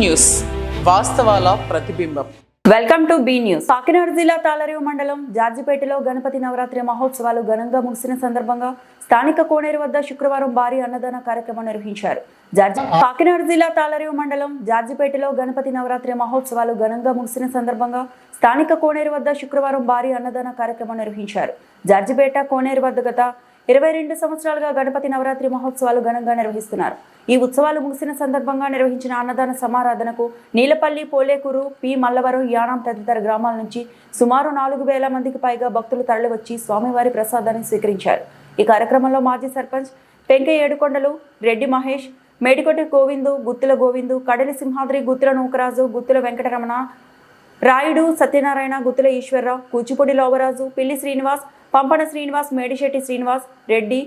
News, వాస్తవాల ప్రతిబింబం. Welcome to be news. Kakinada జిల్లా తాళరేవు మండలం జార్జిపేటలో గణపతి నవరాత్రి మహోత్సవాలు ఘనంగా ముగిసిన సందర్భంగా స్థానిక కోనేరు వద్ద శుక్రవారం భారీ అన్నదాన కార్యక్రమం నిర్వహించారు. కాకినాడ జిల్లా తాళరేవు మండలం జార్జిపేటలో గణపతి నవరాత్రి మహోత్సవాలు ఘనంగా ముగిసిన సందర్భంగా స్థానిక కోనేరు వద్ద శుక్రవారం భారీ అన్నదాన కార్యక్రమం నిర్వహించారు. జార్జిపేట కోనేరు వద్ద గత 22 సంవత్సరాలుగా గణపతి నవరాత్రి మహోత్సవాలు ఘనంగా నిర్వహిస్తున్నారు. ఈ ఉత్సవాలు ముగిసిన సందర్భంగా నిర్వహించిన అన్నదాన సమారాధనకు నీలపల్లి, పోలేకూరు, పి మల్లవరం, యానం తదితర గ్రామాల నుంచి సుమారు 4,000 మందికి పైగా భక్తులు తరలివచ్చి స్వామివారి ప్రసాదాన్ని స్వీకరించారు. ఈ కార్యక్రమంలో మాజీ సర్పంచ్ పెంకయ్య ఏడుకొండలు, రెడ్డి మహేష్, మేడికొట్టి గోవిందు, గుత్తుల గోవిందు, కడలి సింహాద్రి, గుత్తుల నూకరాజు, గుత్తుల వెంకటరమణ, రాయుడు సత్యనారాయణ, గుత్తుల ఈశ్వరరావు, కూచిపూడి లోవరాజు, పిల్లి శ్రీనివాస్, పంపన శ్రీనివాస్, మేడిశెట్టి శ్రీనివాస్, రెడ్డి,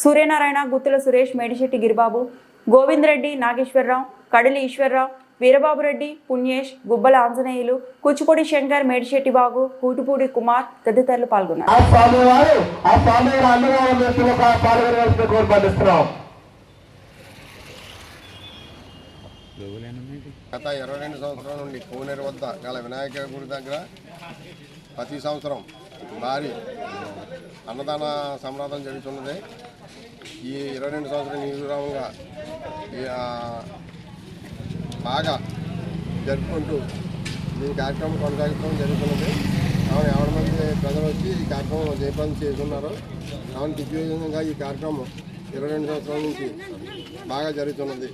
సూర్యనారాయణ, గుత్తుల సురేష్, మేడిశెట్టి గిరిబాబు, గోవింద్ రెడ్డి, నాగేశ్వరరావు, కడలి ఈశ్వరరావు, వీరబాబు రెడ్డి, పుణ్యేష్, గుబ్బల ఆంజనేయులు, కూచిపూడి శంకర్, మేడిశెట్టి బాగు, కూటిపూడి కుమార్ తదితరులు పాల్గొన్నారు. గత 22 సంవత్సరాల నుండి కోనేరు వద్ద గల వినాయక గుడి దగ్గర ప్రతి సంవత్సరం భారీ అన్నదాన సంరాధన జరుగుతున్నది. ఈ 22 సంవత్సరాల నిజంగా బాగా జరుపుకుంటూ ఈ కార్యక్రమం కొనసాగించడం జరుగుతున్నది. కావున 50 మంది ప్రజలు వచ్చి ఈ కార్యక్రమం జయప్రదం చేస్తున్నారు. కావున దిగ్విజయంగా ఈ కార్యక్రమం 22 సంవత్సరాల నుంచి బాగా జరుగుతున్నది.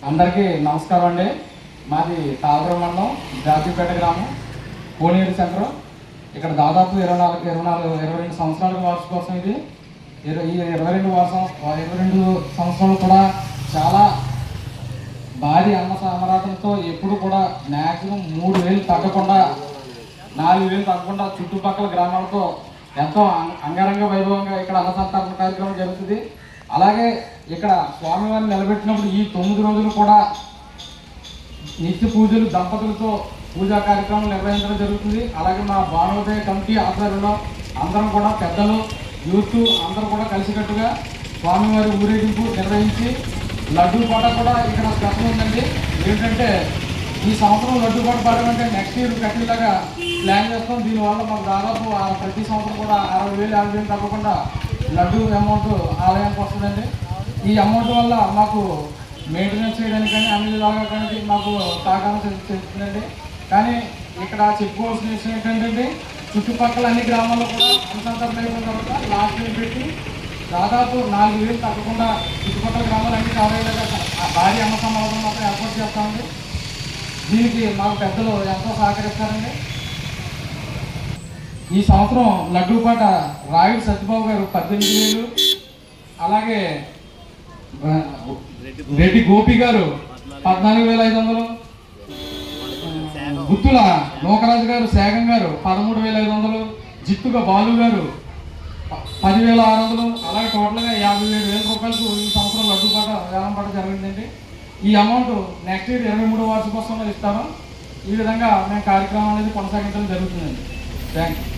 అందరికీ నమస్కారం అండి. మాది తాళరేవు మండలం, జార్జిపేట గ్రామం, కోనేరు సెంటర్. ఇక్కడ దాదాపు 22 సంవత్సరాల వార్షికోత్సవం ఇది. ఈ 22 సంవత్సరాలు కూడా చాలా భారీ అన్న సమరాధనతో ఎప్పుడు కూడా మ్యాక్సిమం 3,000 తగ్గకుండా 4,000 తగ్గకుండా చుట్టుపక్కల గ్రామాలతో ఎంతో అంగరంగ వైభవంగా ఇక్కడ అన్నసంతరణ కార్యక్రమం జరుగుతుంది. అలాగే ఇక్కడ స్వామివారిని నిలబెట్టినప్పుడు ఈ 9 రోజులు కూడా నిత్య పూజలు దంపతులతో పూజా కార్యక్రమం నిర్వహించడం జరుగుతుంది. అలాగే మా భానోదయ కమిటీ ఆధ్వర్యంలో అందరం కూడా పెద్దలు, యూత్ అందరూ కూడా కలిసికట్టుగా స్వామివారి ఊరేగింపు నిర్వహించి లడ్డూ పాట కూడా ఇక్కడ స్పెషల్ ఉందండి. ఏంటంటే ఈ సంవత్సరం లడ్డూ పాట పాడమంటే నెక్స్ట్ ఇయర్ కట్టేలాగా ప్లాన్ చేస్తాం. దీనివల్ల మాకు దాదాపు ప్రతి సంవత్సరం కూడా 60,000 50,000 తగ్గకుండా లడ్డూ అమౌంట్ ఆలయానికి వస్తుందండి. ఈ అమౌంట్ వల్ల మాకు మెయింటెనెన్స్ చేయడానికి కానీ అన్ని విధాలుగా కానీ మాకు సహకారం చేస్తుందండి. కానీ ఇక్కడ చెప్పుకోవాల్సిన విషయం ఏంటంటే చుట్టుపక్కల అన్ని గ్రామాల్లో కూడా అనుసంధానం అయిపోయిన తర్వాత లాస్ట్ ఇయర్ పెట్టి దాదాపు 4,000 తగ్గకుండా చుట్టుపక్కల గ్రామాలన్నీ కావాలేగా భారీ అన్న సమావేశం మాత్రం ఏర్పాటు చేస్తామండి. దీనికి మాకు పెద్దలు ఎంతో సహకరిస్తారండి. ఈ సంవత్సరం లడ్డూ పాట రాయుడు సత్యబాబు గారు 18,000, అలాగే రెడ్డి గోపి గారు 14,500, గుత్తుల నూకరాజు గారు, సేగం గారు 13,500, జిత్తుగా బాలు గారు 10,600, అలాగే టోటల్గా 57,000 రూపాయలకు ఈ సంవత్సరం లడ్డూ పాట వేలం పాట జరిగిందండి. ఈ అమౌంట్ నెక్స్ట్ ఇయర్ 23వ వార్షికోత్సవంలో ఇస్తాను. ఈ విధంగా మేము కార్యక్రమం అనేది కొనసాగించడం జరుగుతుందండి. Thank you.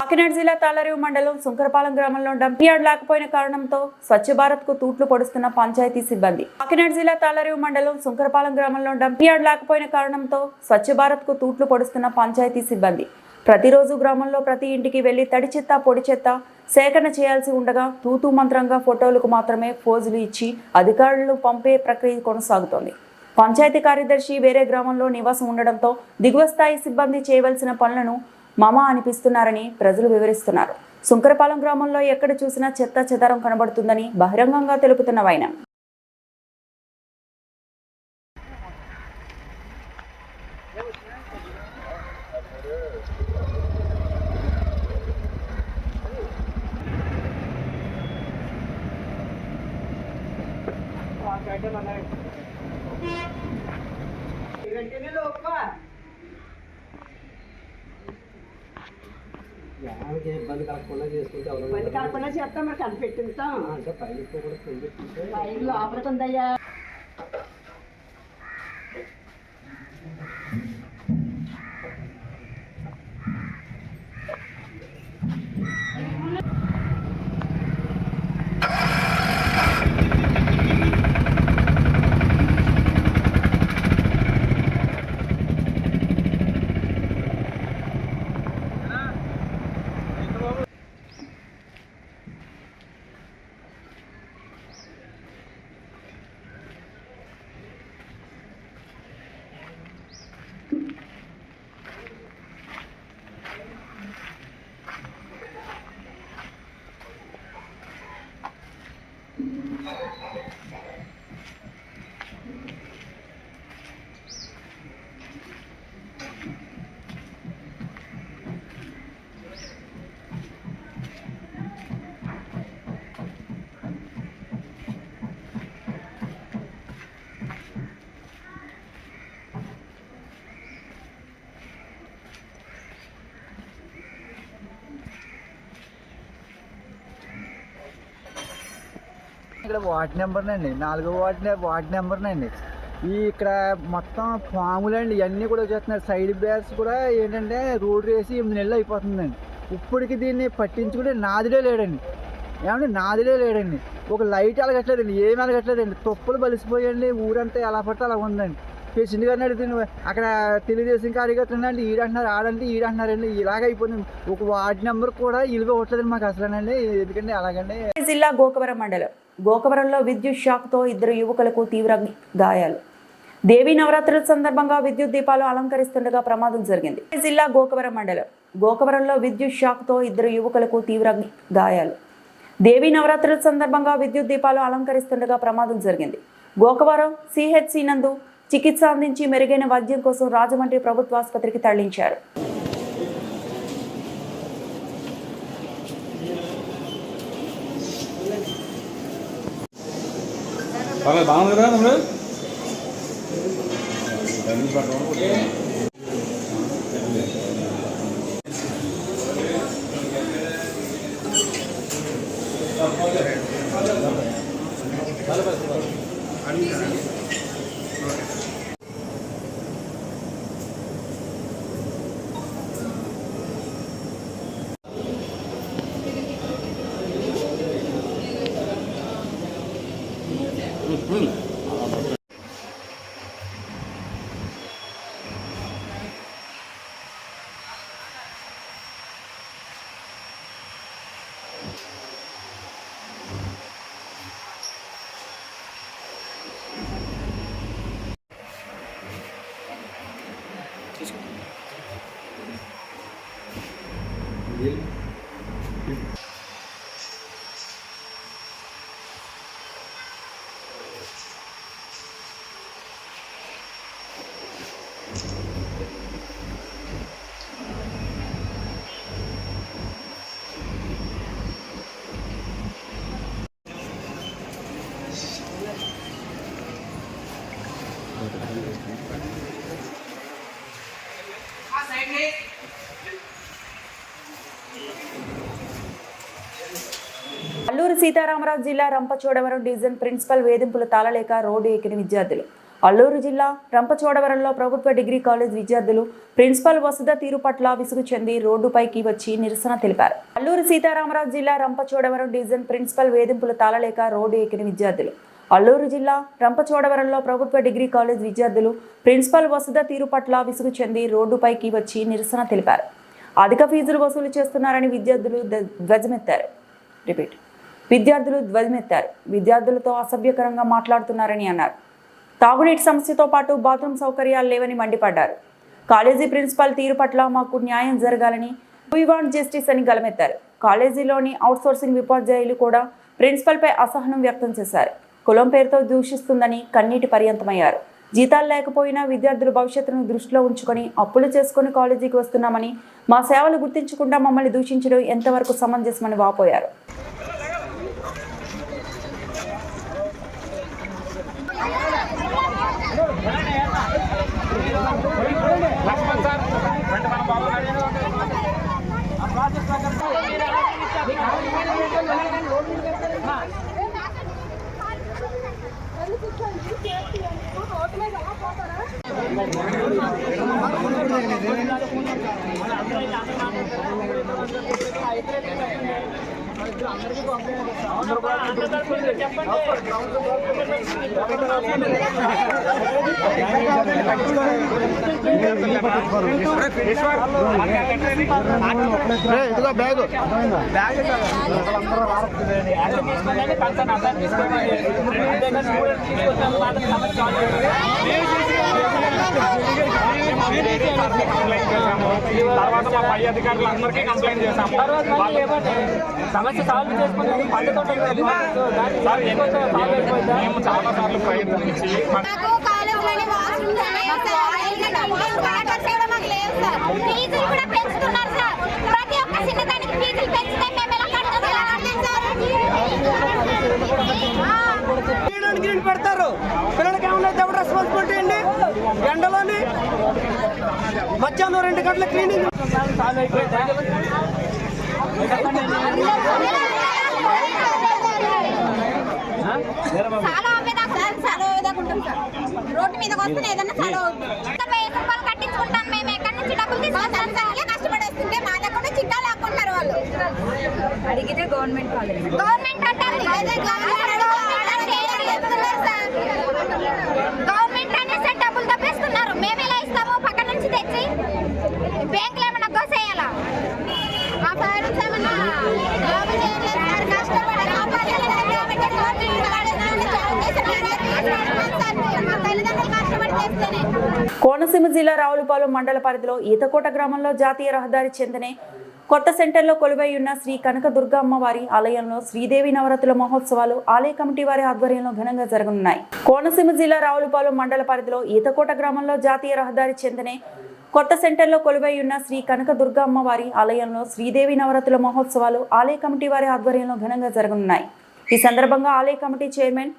కాకినాడ జిల్లా తాళరేవు మండలం సుంకరపాలెం గ్రామంలో డంప్ యార్డ్ లేకపోయిన కారణంతో స్వచ్ఛ భారత్ కు తూట్లు పొడుస్తున్న పంచాయతీ సిబ్బంది. కాకినాడ జిల్లా తాళరేవు మండలం సుంకరపాలెం గ్రామంలో డంప్ యార్డ్ లేకపోయిన కారణంతో స్వచ్ఛ భారత్ కు తూట్లు పొడుస్తున్న పంచాయతీ సిబ్బంది ప్రతిరోజు గ్రామంలో ప్రతి ఇంటికి వెళ్లి తడి చెత్త, పొడి చెత్త సేకరణ చేయాల్సి ఉండగా తూతూ మంత్రంగా ఫోటోలకు మాత్రమే ఫోజులు ఇచ్చి అధికారులను పంపే ప్రక్రియ కొనసాగుతోంది. పంచాయతీ కార్యదర్శి వేరే గ్రామంలో నివాసం ఉండడంతో దిగువ స్థాయి సిబ్బంది చేయవలసిన పనులను మామా అనిపిస్తున్నారని ప్రజలు వివరిస్తున్నారు. సుంకరపాలెం గ్రామంలో ఎక్కడ చూసినా చెత్త చెదారం కనబడుతుందని బహిరంగంగా తెలుపుతున్న వైనం. ఇబ్బంది కాకుండా చేసుకుంటే ఇబ్బంది కాకుండా చేస్తాం. మరి కనిపెట్టిస్తాం అంటే పైలు లోపలికి ఉందయ్యా. ఇక్కడ వార్డ్ నెంబర్నండి, 4వ వార్డ్ నెంబర్నండి. ఇక్కడ మొత్తం పాములండి ఇవన్నీ కూడా వచ్చేస్తున్నాయి. సైడ్ బ్యాగ్స్ కూడా ఏంటంటే రోడ్ వేసి 8 నెలలు అయిపోతుందండి. ఇప్పటికి దీన్ని పట్టించుకుంటే నాదిడే లేడండి. ఏమంటే నాదిడే లేడండి. ఒక లైట్ అలగట్లేదండి, ఏమి అలగట్లేదండి. తుప్పలు బలిసిపోయండి, ఊరంతా ఎలా పడితే అలా ఉందండి. పేషెంట్ గారిని అడుగుతుంది, అక్కడ తెలుగుదేశం కార్యకర్తలు అంటే ఈడంటున్నారు, ఆడంటే ఈడంటున్నారండి. ఇలాగ అయిపోయింది. ఒక వార్డు నెంబర్ కూడా ఇలువ ఇవ్వట్లేదండి మాకు అసలేనండి. ఎందుకండి అలాగండి. జిల్లా గోకవరం మండలం గోకవరంలో విద్యుత్ షాక్తో 2 యువకులకు తీవ్ర గాయాలు. దేవీ నవరాత్రుల సందర్భంగా విద్యుత్ దీపాలు అలంకరిస్తుండగా ప్రమాదం జరిగింది. జిల్లా గోకవరం మండలం గోకవరంలో విద్యుత్ షాక్తో 2 యువకులకు తీవ్ర గాయాలు. దేవీ నవరాత్రుల సందర్భంగా విద్యుత్ దీపాలు అలంకరిస్తుండగా ప్రమాదం జరిగింది. గోకవరం సిహెచ్సి నందు చికిత్స అందించి మెరుగైన వైద్యం కోసం రాజమండ్రి ప్రభుత్వ ఆసుపత్రికి తరలించారు. అల్లూరు సీతారామరాజు జిల్లా రంపచోడవరం డివిజన్ ప్రిన్సిపల్ వేధింపులు తాళలేక రోడ్డు ఎక్కిన విద్యార్థులు. అల్లూరు జిల్లా రంపచోడవరంలో ప్రభుత్వ డిగ్రీ కాలేజ్ విద్యార్థులు ప్రిన్సిపల్ వసతి తీరు పట్ల విసుగు చెంది రోడ్డుపైకి వచ్చి నిరసన తెలిపారు. అల్లూరు సీతారామరాజు జిల్లా రంపచోడవరం డివిజన్ ప్రిన్సిపల్ వేధింపులు తాళలేక రోడ్డు ఎక్కిన విద్యార్థులు. అల్లూరు జిల్లా రంపచోడవరంలో ప్రభుత్వ డిగ్రీ కాలేజ్ విద్యార్థులు ప్రిన్సిపల్ వసతి తీరు పట్ల విసుగు చెంది రోడ్డుపైకి వచ్చి నిరసన తెలిపారు. అధిక ఫీజులు వసూలు చేస్తున్నారని విద్యార్థులు ధ్వజమెత్తారు. విద్యార్థులతో అసభ్యకరంగా మాట్లాడుతున్నారని అన్నారు. తాగునీటి సమస్యతో పాటు బాత్రూమ్ సౌకర్యాలు లేవని మండిపడ్డారు. కాలేజీ ప్రిన్సిపల్ తీరు పట్ల మాకు న్యాయం జరగాలని వీ వాంట్ జస్టిస్ అని గలమెత్తారు. కాలేజీలోని అవుట్సోర్సింగ్ ఉపాధ్యాయులు కూడా ప్రిన్సిపల్పై అసహనం వ్యక్తం చేశారు. కులం పేరుతో దూషిస్తుందని కన్నీటి పర్యంతమయ్యారు. జీతాలు లేకపోయినా విద్యార్థుల భవిష్యత్తును దృష్టిలో ఉంచుకొని అప్పులు చేసుకుని కాలేజీకి వస్తున్నామని, మా సేవలు గుర్తించకుండా మమ్మల్ని దూషించడం ఎంతవరకు సమంజసమని వాపోయారు. తర్వాత మా పై అధికారులందరికీ కంప్లైంట్ చేశాము. సమస్య సాల్వ్ చేసుకుని మేము చాలా సార్లు ప్రయత్నించి పెడతారు. పిల్లలకి ఏమన్నా ఎవరు రెస్పాన్సిబిలిటీ అండి? ఎండలోని మధ్యాహ్నం 2 గంటల క్లీనింగ్ చాలా అవ్వేదాకా ఉంటుంది సార్. రోడ్డు మీదకి వస్తే ఏదన్నా చాలా అవుతుంది. 20 రూపాయలు కట్టించుకుంటాను మేము. ఎక్కడి నుంచి డబ్బులు తీసుకొస్తాం సార్? కష్టపడేస్తుంటే మా దగ్గర చిట్టా లాక్కుంటారు వాళ్ళు. అడిగితే గవర్నమెంట్ కాలేజ్ గవర్నమెంట్ అంటారు. గవర్నమెంట్ అనేసి డబ్బులు తప్పేస్తున్నారు. మేము ఎలా ఇస్తాము? పక్కన నుంచి తెచ్చి బ్యాంకులో ఏమన్నా దోసేయాలా? మా పేరెంట్స్ ఏమన్నా జాబ్ చేయలేదు సార్. కష్టపడి మా తల్లిదండ్రులు కష్టపడి చేస్తేనే. కోనసీమ జిల్లా రావులపాలెం మండల పరిధిలో ఈతకోట గ్రామంలో జాతీయ రహదారి చెందనే కొత్త సెంటర్లో కొలువై ఉన్న శ్రీ కనక దుర్గా అమ్మవారి ఆలయంలో శ్రీదేవి నవరాత్రుల మహోత్సవాలు ఆలయ కమిటీ వారి ఆధ్వర్యంలో ఘనంగా జరగనున్నాయి. కోనసీమ జిల్లా రావులపాలెం మండల పరిధిలో ఈతకోట గ్రామంలో జాతీయ రహదారి చెందనే కొత్త సెంటర్లో కొలువై ఉన్న శ్రీ కనక దుర్గా అమ్మవారి ఆలయంలో శ్రీదేవి నవరాత్రుల మహోత్సవాలు ఆలయ కమిటీ వారి ఆధ్వర్యంలో ఘనంగా జరగనున్నాయి. ఈ సందర్భంగా ఆలయ కమిటీ చైర్మన్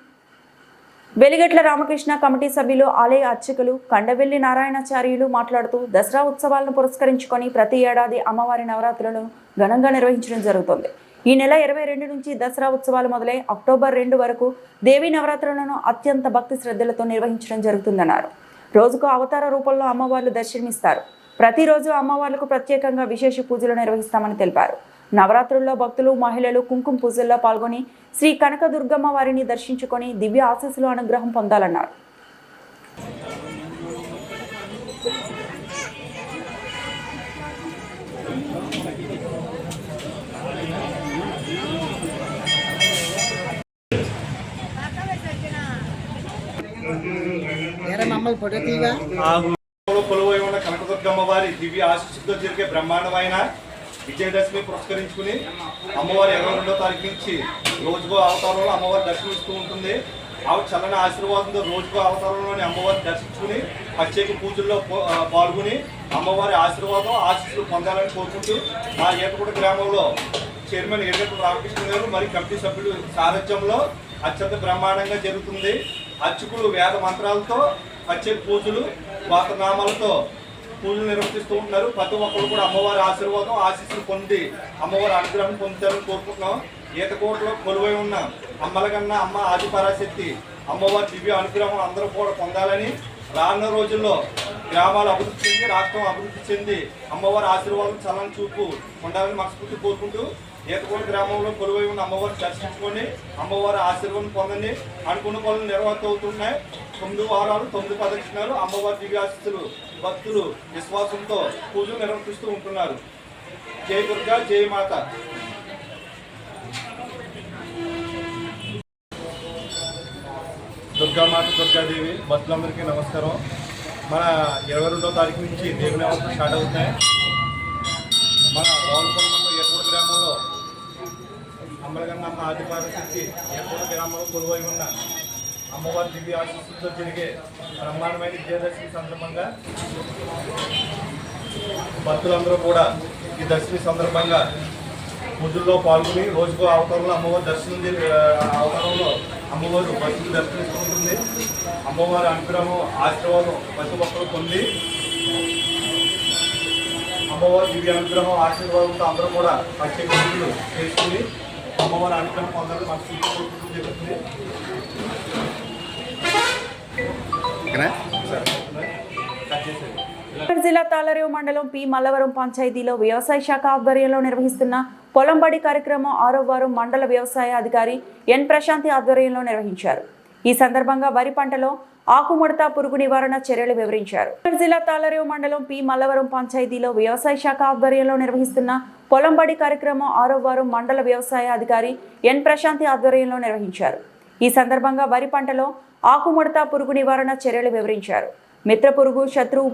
వెలిగట్ల రామకృష్ణ, కమిటీ సభ్యులు, ఆలయ అర్చకులు కండవెల్లి నారాయణాచార్యులు మాట్లాడుతూ దసరా ఉత్సవాలను పురస్కరించుకొని ప్రతి ఏడాది అమ్మవారి నవరాత్రులను ఘనంగా నిర్వహించడం జరుగుతుంది. ఈ నెల 22 నుంచి దసరా ఉత్సవాలు మొదలై అక్టోబర్ 2 వరకు దేవీ నవరాత్రులను అత్యంత భక్తి శ్రద్ధలతో నిర్వహించడం జరుగుతుందన్నారు. రోజుకు అవతార రూపంలో అమ్మవార్లు దర్శనమిస్తారు. ప్రతిరోజు అమ్మవార్లకు ప్రత్యేకంగా విశేష పూజలు నిర్వహిస్తామని తెలిపారు. నవరాత్రుల్లో భక్తులు, మహిళలు కుంకుమ పూజల్లో పాల్గొని శ్రీ కనక దుర్గమ్మ వారిని దర్శించుకొని దివ్య ఆశీస్సులు అనుగ్రహం పొందాలన్నారు. కొలువై ఉన్న కనకదుర్గమ్మ వారి దివ్య ఆశీస్సులతో జరిగే బ్రహ్మాండమైన విజయదశమి పురస్కరించుకుని అమ్మవారి 22వ తారీఖు నుంచి రోజుకో అవతారంలో అమ్మవారి దర్శనమిస్తూ ఉంటుంది. ఆవిడ చల్లని ఆశీర్వాదంతో రోజుకో అవతారంలోని అమ్మవారిని దర్శించుకుని ప్రత్యేక పూజల్లో పాల్గొని అమ్మవారి ఆశీర్వాదం ఆశీస్సులు పొందాలని కోరుకుంటూ మా ఏటగూడ గ్రామంలో చైర్మన్ ఎర్రగట్ల రామకృష్ణ గారు మరియు కమిటీ సభ్యులు సారథ్యంలో అత్యంత బ్రహ్మాండంగా జరుగుతుంది. అర్చకులు వేద మంత్రాలతో ప్రత్యేక పూజలు, గోత్రనామాలతో పూజలు నిర్వహిస్తూ ఉంటున్నారు. ప్రతి ఒక్కరు కూడా అమ్మవారి ఆశీర్వాదం ఆశీస్సులు పొంది అమ్మవారి అనుగ్రహం పొందుతారని కోరుకుంటున్నాం. ఈతకోటలో కొలువై ఉన్న అమ్మలగన్న అమ్మ ఆదిపరాశక్తి అమ్మవారి దివ్య అనుగ్రహం అందరూ కూడా పొందాలని, రానున్న రోజుల్లో గ్రామాలు అభివృద్ధి చెంది రాష్ట్రం అభివృద్ధి చెంది అమ్మవారి ఆశీర్వాదం చల్లని చూపు ఉండాలని మనస్ఫూర్తి కోరుకుంటూ ఈతకోట గ్రామంలో కొలువై ఉన్న అమ్మవారిని దర్శించుకొని అమ్మవారి ఆశీర్వాదం పొందండి. అనుకున్న పనులు నిర్వహిత అవుతున్నాయి. 9 వారాలు 9 ప్రదక్షిణాలు అమ్మవారి దివ్యాశీస్సులు భక్తులు విశ్వాసంతో పూజలు నిర్వర్తిస్తూ ఉంటున్నారు. జై దుర్గా, జై మాత. దుర్గామాత, దుర్గాదేవి భక్తులందరికీ నమస్కారం. మన 22వ తారీఖు నుంచి దేవి నవరాత్రులు స్టార్ట్ అవుతున్నాయి. మన రావులపాలెం ఏటగూడ గ్రామంలో అమ్మలగన్న అమ్మ ఆదిపరాశక్తి ఏటగూడ గ్రామంలో కొలువై ఉన్న అమ్మవారి దివ్య ఆశీస్సులతో జరిగే బ్రహ్మాండమైన విజయదశమి సందర్భంగా భక్తులందరూ కూడా ఈ దశమి సందర్భంగా పూజల్లో పాల్గొని రోజుకో అవతారంలో అమ్మవారి అవతారంలో అమ్మవారు భక్తులు దర్శనిస్తుంటుంది. అమ్మవారి అనుగ్రహం ఆశీర్వాదం ప్రతి ఒక్కరు పొంది అమ్మవారి దివ్య అనుగ్రహం ఆశీర్వాదంతో అందరూ కూడా ప్రత్యేక పూజలు చేసుకుని అమ్మవారి అనుగ్రహం పొందాలని మనసు జరుగుతుంది. జిల్లా తాళరేవు మండలం పి మల్లవరం పంచాయతీలో వ్యవసాయ శాఖ ఆధ్వర్యంలో నిర్వహిస్తున్న పొలంబడి కార్యక్రమం 6వ వారం మండల వ్యవసాయ అధికారి ఎన్ ప్రశాంతి ఆధ్వర్యంలో నిర్వహించారు. ఈ సందర్భంగా వరి పంటలో ఆకుముడత పురుగు నివారణ చర్యలు వివరించారు. జిల్లా తాళరేవు మండలం పి మల్లవరం పంచాయతీలో వ్యవసాయ శాఖ ఆధ్వర్యంలో నిర్వహిస్తున్న పొలంబడి కార్యక్రమం 6వ వారం మండల వ్యవసాయ అధికారి ఎన్ ప్రశాంతి ఆధ్వర్యంలో నిర్వహించారు. ఈ సందర్భంగా వరి పంటలో ఆకుముడత పురుగు నివారణ చర్యలు వివరించారు. మిత్ర పురుగు, శత్రువు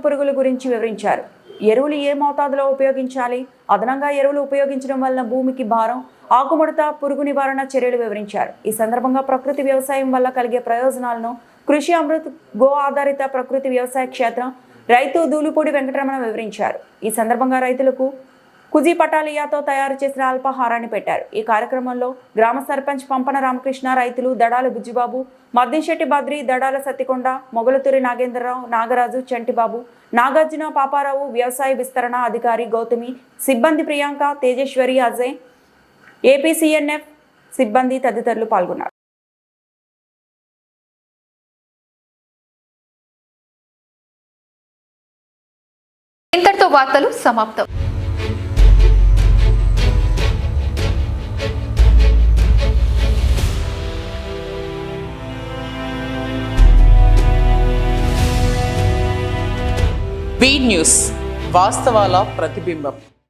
పురుగుల గురించి వివరించారు. ఎరువులు ఏ మోతాదులో ఉపయోగించాలి, అదనంగా ఎరువులు ఉపయోగించడం వలన భూమికి భారం, ఆకుముడత పురుగు నివారణ చర్యలు వివరించారు. ఈ సందర్భంగా ప్రకృతి వ్యవసాయం వల్ల కలిగే ప్రయోజనాలను కృషి అమృత్ గో ఆధారిత ప్రకృతి వ్యవసాయ క్షేత్రం రైతు దూలుపూడి వెంకటరమణ వివరించారు. ఈ సందర్భంగా రైతులకు కుజీ పటాలియాతో తయారు చేసిన అల్పాహారాన్ని పెట్టారు. ఈ కార్యక్రమంలో గ్రామ సర్పంచ్ పంపన రామకృష్ణ, రైతులు దడాల బుజ్జిబాబు, మద్దిశెట్టి బద్రి, దడాల సత్తికొండ, మొగలతూరి నాగేంద్రరావు, నాగరాజు, చంటిబాబు, నాగార్జున, పాపారావు, వ్యవసాయ విస్తరణ అధికారి గౌతమి, సిబ్బంది ప్రియాంక, తేజేశ్వరి, అజయ్, ఏపీసీఎన్ఎఫ్ సిబ్బంది తదితరులు పాల్గొన్నారు. ఇంతటితో వార్తలు సమాప్తం. బీ న్యూస్ వాస్తవాల ప్రతిబింబం.